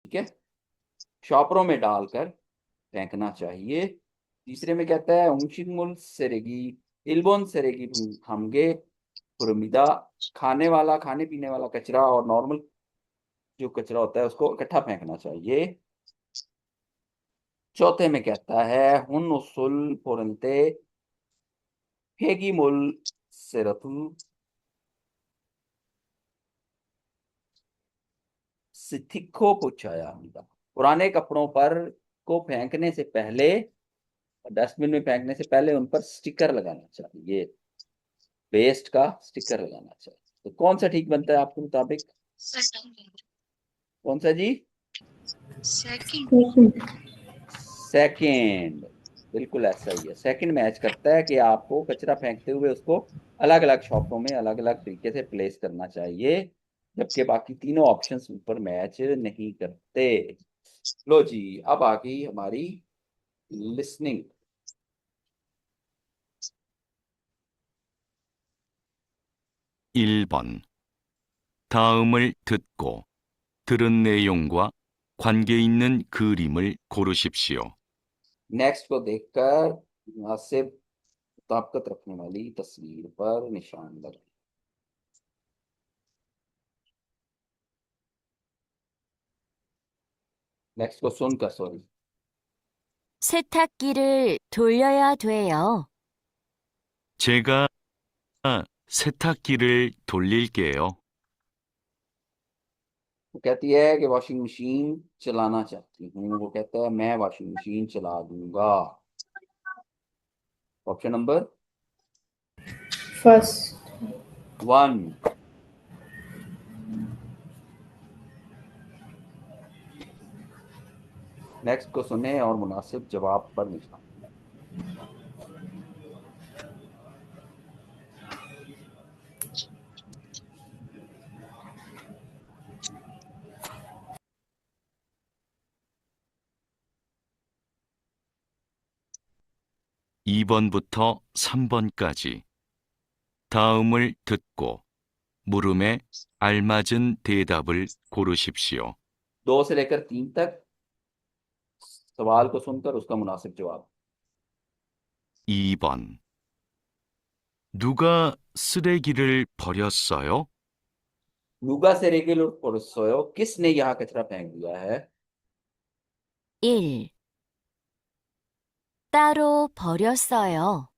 ठीक है, शॉपरों में डालकर फेंकना चाहिए। तीसरे में कहता है उमशिमुल सेरेगी इल्बोन सेरेगी हमगे पुरमिदा, खाने वाला खाने पीने वाला कचरा और नॉर्मल जो कचरा होता है उसको इकट्ठा फेंकना चाहिए। चौथे में कहता है हुन उसुल पोरंते फेगी मुल सेरतु सिथिको पुछाया, पुराने कपड़ों पर को फेंकने से पहले, डस्टबिन में फेंकने से पहले उन पर स्टिकर लगाना चाहिए, वेस्ट का स्टिकर लगाना चाहिए। तो कौन सा ठीक बनता है आपके मुताबिक? कौन सा जी? सेकंड। सेकंड, बिल्कुल ऐसा ही है। सेकंड मैच करता है कि आपको कचरा फेंकते हुए उसको अलग अलग शॉपों में अलग अलग तरीके से प्लेस करना चाहिए, जबकि बाकी तीनों ऑप्शंस ऊपर मैच नहीं करते। लो जी, अब आ गई हमारी लिसनिंग। 1번. 다음을 듣고 들은 내용과 관계 있는 그림을 고르십시오. नेक्स्ट को देखकर मुनासिब मुताबिकत रखने वाली तस्वीर पर निशान लगाएं। नेक्स्ट को सुनकर, सॉरी। 세탁기를 돌려야 돼요. 제가 세탁기를 돌릴게요. वो कहती है कि वॉशिंग मशीन चलाना चाहती हूँ, वो कहता है मैं वॉशिंग मशीन चला दूंगा। Option number first. 1। नेक्स्ट को सुने और मुनासिब जवाब पर निशान। (2번부터) (3번까지) 다음을 듣고 물음에 알맞은 대답을 고르십시오. 2 से लेकर 3 तक सवाल को सुनकर उसका मुनासिब जवाब। 2번. 누가 쓰레기를 버렸어요? 누가 쓰레기를 버렸어요? किसने यहाँ कचरा फेंक दिया है? 1. 따로 버렸어요.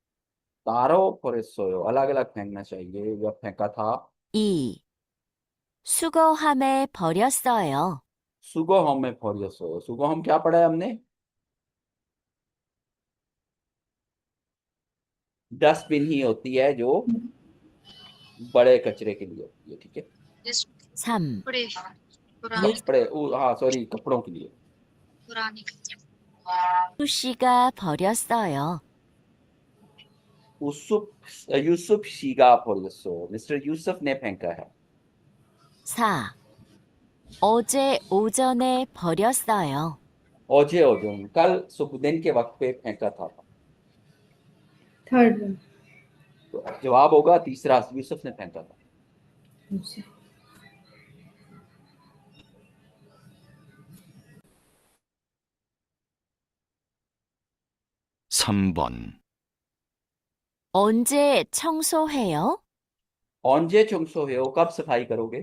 तारो 버렸어요, अलग अलग फेंकना चाहिए, या फेंका था। 2. 수거함에 버렸어요. सुगोहोम में 버렸어요, सुगोहोम क्या पढ़ा है हमने? डस्टबिन ही होती है जो बड़े कचरे के लिए होती है, ठीक है। 3. कपड़े, हाँ सॉरी, कपड़ों के लिए। 수 씨가 버렸어요. यूसुफ शीगा 버렸어, मिस्टर यूसुफ ने फेंका है। 4. 어제 오전에 버렸어요. ओजे ओजोन, कल सुबह दिन के वक्त पे फेंका था। Third one. तो जवाब होगा तीसरा, यूसुफ ने फेंका था। अच्छा। 3번. 언제 청소해요? औंजे चुंगसो है, कब सफाई करोगे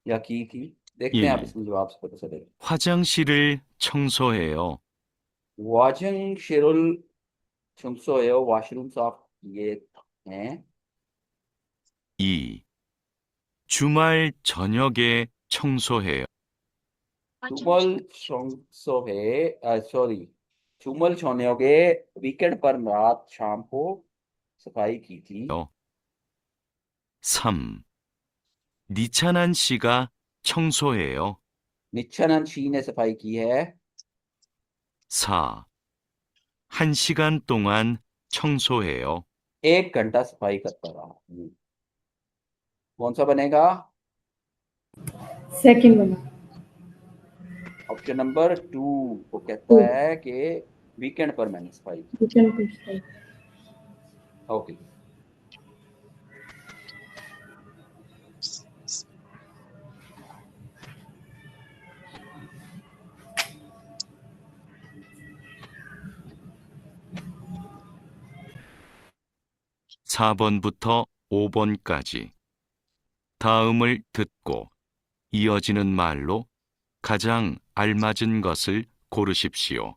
या की थी? देखते हैं आप 1. इसमें जवाब से पता चलेगा। 화장실을 청소해요. वाशिंग शेरुल चुंगसो है, वॉशरूम साफ किए हैं। 2. 주말 저녁에 청소해요. चुमल चुंगसो है, सॉरी, चुमल छोने वीकेंड पर रात शाम को सफाई की थी। 3. 니찬한 씨가 청소해요. निच्छनन शी ने सफाई की है। 4. 1시간 동안 청소해요. 1 घंटा सफाई करता रहा। कौन सा बनेगा? सेकंड बना। ऑप्शन नंबर 2 वो कहता 2। है कि वीकेंड पर मैंने सफाई की। किचन पूछता है। ओके। 4번부터 5번까지 다음을 듣고 이어지는 말로 가장 알맞은 것을 고르십시오.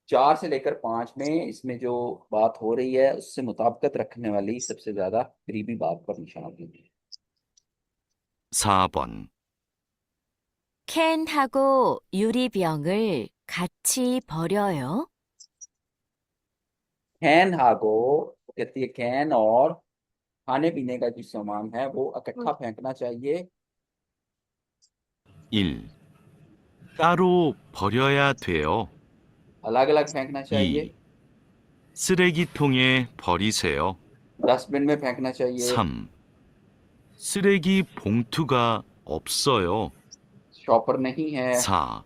4 से लेकर 5 में इसमें जो बात हो रही है उससे मुताबिकत रखने वाली सबसे ज्यादा करीबी बात पर निशान दीजिए। 4번. 캔하고 유리병을 같이 버려요. कैन हागो कहती है कैन और खाने पीने का जो सामान है वो इकट्ठा फेंकना चाहिए। 1. 따로 버려야 돼요. अलग अलग फेंकना चाहिए। 2. 쓰레기통에 버리세요. डस्टबिन में फेंकना चाहिए। 3. 쓰레기 봉투가 없어요. शॉपर नहीं है। 4.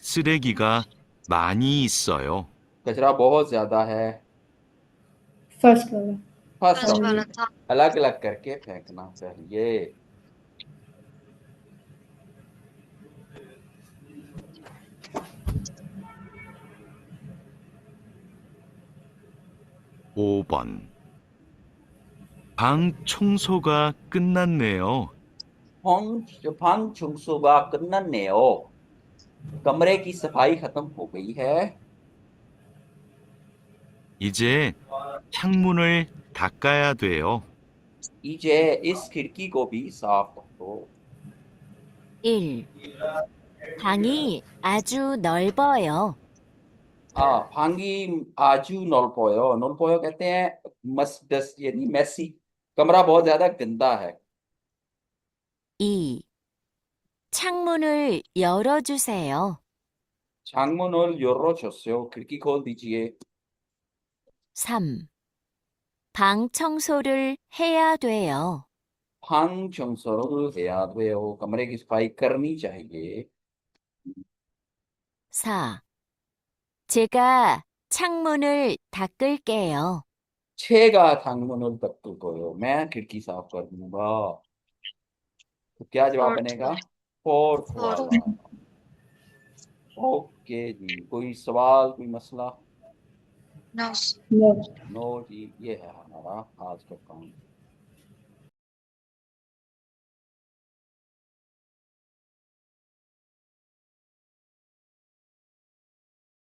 쓰레기가 많이 있어요. कचरा बहुत ज्यादा है। फर्स्ट वाला। फर्स्ट फर्स्ट वाला ऑप्शन था। अलग अलग करके फेंकना चाहिए। 오 번. 방 청소가 끝났네요. फंग छुंगसुबा कन्नन्नेओ कमरे की सफाई खत्म हो गई है। 이제 창문을 닦아야 돼요. इजे इस खिड़की को भी साफ रखो। 1. 방이 아주 넓어요. भांगी आजू नॉलपोयो कहते हैं मस्डस यानी मैसी। कमरा बहुत ज्यादा गंदा है। 2. 창문을 열어주세요. 창문을 열어주세요। खिड़की खोल दीजिए। 3. 방 청소를 해야 돼요. 방 청소를 해야 돼요। कमरे की सफाई करनी चाहिए। 4. 제가 창문을 닦을게요. छेगा 창문을 닦고요। मैं खिड़की साफ कर दूंगा। तो क्या जवाब Fourth बनेगा? वाला। Fourth Fourth। वाला। ओके जी, कोई सवाल कोई मसला? नो। नो। नो जी, ये है हमारा आज का काम।